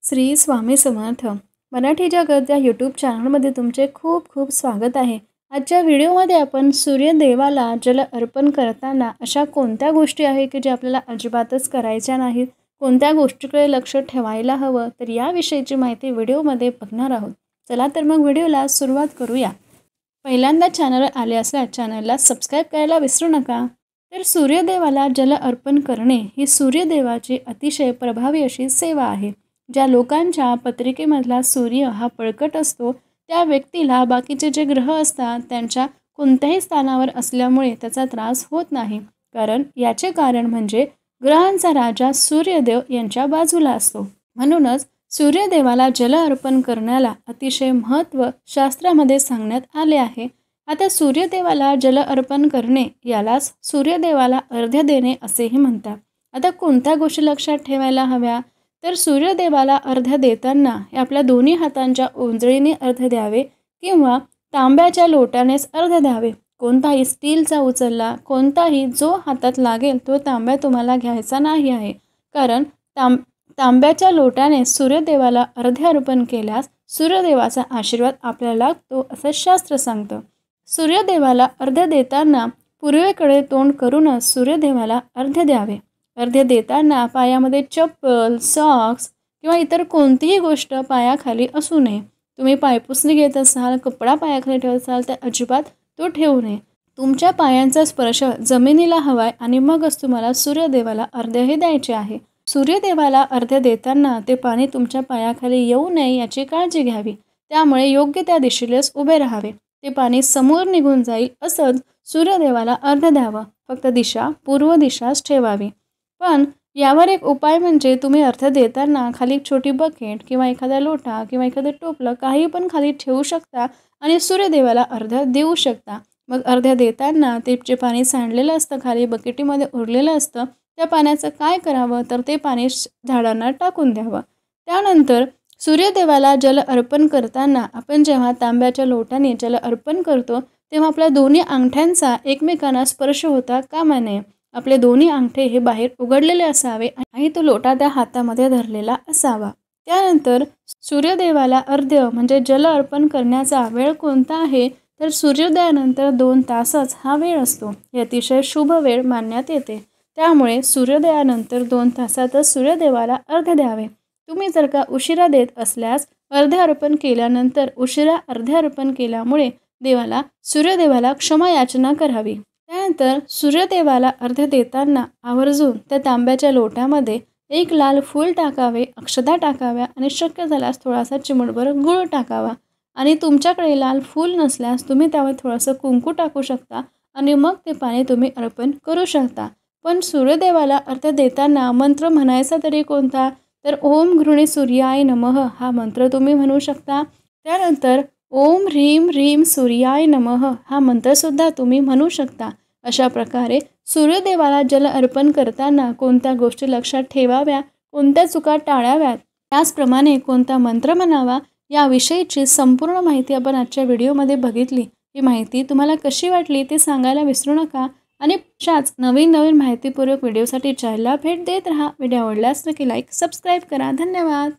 श्री स्वामी समर्थ मराठी जगत या यूट्यूब चॅनलमध्ये तुमचे खूप खूप स्वागत आहे। आजच्या व्हिडिओमध्ये आपण सूर्यदेवाला जल अर्पण करताना अशा कोणत्या गोष्टी आहेत की जे आपल्याला अजिबातच करायच्या नाहीत, कोणत्या गोष्टीकडे लक्ष ठेवायला हवं, तर याविषयीची माहिती व्हिडिओमध्ये बघणार आहोत। चला तर मग व्हिडिओला सुरुवात करूया। पहिल्यांदा चॅनलवर आले असल्यास चॅनलला सबस्क्राइब करायला विसरू नका। तर सूर्यदेवाला जल अर्पण करणे ही सूर्यदेवाची अतिशय प्रभावी अशी सेवा आहे। ज्या लोकांच्या पत्रिकेमधला सूर्य हा बळकट असतो त्या व्यक्तीला बाकीचे जे ग्रह असतात त्यांच्या कोणत्याही स्थानावर असल्यामुळे त्याचा त्रास होत नाही, कारण याचे कारण म्हणजे ग्रहांचा राजा सूर्यदेव यांच्या बाजूला असतो। म्हणूनच सूर्यदेवाला जल अर्पण करण्याला अतिशय महत्त्व शास्त्रामध्ये सांगण्यात आले आहे। आता सूर्यदेवाला जल अर्पण करणे यालाच सूर्यदेवाला अर्घ्य देणे असेही म्हणतात। आता कोणत्या गोष्टी लक्षात ठेवायला हव्या, तर सूर्यदेवाला अर्घ्य देताना आपल्या दोन्ही हातांच्या ओंजळीने अर्घ्य द्यावे किंवा तांब्याच्या लोट्यानेच अर्घ्य द्यावे। कोणताही स्टीलचा उचलला, कोणताही जो हातात लागेल तो तांब्या तुम्हाला घ्यायचा नाही आहे, कारण तांब्याच्या लोट्याने सूर्यदेवाला अर्घ्य अर्पण केल्यास सूर्यदेवाचा आशीर्वाद आपल्याला लागतो असं शास्त्र सांगतं। सूर्यदेवाला अर्घ्य देताना पूर्वेकडे तोंड करूनच सूर्यदेवाला अर्घ्य द्यावे। अर्घ्य देताना पायामध्ये चप्पल, सॉक्स किंवा इतर कोणतीही गोष्ट पायाखाली असू नये। तुम्ही पायपुसणी घेत असाल, कपडा पायाखाली ठेवत असाल तर अजिबात तो ठेवू नये। तुमच्या पायांचा स्पर्श जमिनीला हवाय आणि मगच तुम्हाला सूर्यदेवाला अर्घ्यही द्यायचे आहे। सूर्यदेवाला अर्घ्य देताना ते पाणी तुमच्या पायाखाली येऊ नये याची काळजी घ्यावी, त्यामुळे योग्य त्या दिशेलाच उभे राहावे। ते पाणी समोर निघून जाईल असंच सूर्यदेवाला अर्घ्य द्यावं। फक्त दिशा पूर्व दिशाच ठेवावी। पण यावर एक उपाय म्हणजे तुम्ही अर्घ्य देताना खाली एक छोटी बकेट किंवा एखादा लोटा किंवा एखादं टोपलं काही पण खाली ठेवू शकता आणि सूर्यदेवाला अर्घ्य देऊ शकता। मग अर्घ्य देताना ते जे पाणी सांडलेलं असतं खाली बकेटीमध्ये उरलेलं असतं त्या पाण्याचं काय करावं, तर ते पाणी झाडांना टाकून द्यावं। त्यानंतर सूर्यदेवाला जल अर्पण करताना आपण जेव्हा तांब्याच्या लोट्याने जल अर्पण करतो तेव्हा आपल्या दोन्ही अंगठ्यांचा एकमेकांना स्पर्श होता कामा नये। आपले दोन्ही अंगठे हे बाहेर उघडलेले असावे आणि तो लोटा त्या हातामध्ये धरलेला असावा। त्यानंतर सूर्यदेवाला अर्घ्य म्हणजे जल अर्पण करण्याचा वेळ कोणता आहे, तर सूर्योदयानंतर 2 तासच हा वेळ असतो। हे अतिशय शुभ वेळ मानण्यात येते, त्यामुळे सूर्योदयानंतर 2 तासातच सूर्यदेवाला अर्घ्य द्यावे। तुम्ही जर का उशिरा देत असल्यास अर्घ्य अर्पण केल्यानंतर उशिरा अर्घ्य अर्पण केल्यामुळे सूर्यदेवाला क्षमा याचना करावी। त्यानंतर सूर्यदेवाला अर्घ्य देताना आवर्जून त्या तांब्याच्या लोट्यामध्ये एक लाल फूल टाकावे, अक्षता टाकाव्या आणि शक्य झाल्यास थोडासा चिमूटभर गूळ टाकावा। आणि तुमच्याकडे लाल फूल नसल्यास तुम्ही त्यावर थोडंसं कुंकू टाकू शकता आणि मग ते पाणी तुम्ही अर्पण करू शकता। पण सूर्यदेवाला अर्घ्य देताना मंत्र म्हणायचा तरी कोणता, तर ओम घृणी सूर्याय नमः हा मंत्र तुम्ही म्हणू शकता। त्यानंतर ओम ह्रीम ह्रीम सूर्याय नमः हा मंत्रसुद्धा तुम्ही म्हणू शकता। अशा प्रकारे सूर्यदेवाला जल अर्पण करताना कोणत्या गोष्टी लक्षात ठेवाव्या, कोणत्या चुका टाळाव्यात, त्याचप्रमाणे कोणता मंत्र म्हणावा याविषयीची संपूर्ण माहिती आपण आजच्या व्हिडिओमध्ये बघितली। ही माहिती तुम्हाला कशी वाटली ते सांगायला विसरू नका आणि अशाच नवीन माहितीपूर्वक व्हिडिओसाठी चॅनलला भेट देत राहा। व्हिडिओ आवडल्यास नक्की लाईक सबस्क्राईब करा। धन्यवाद।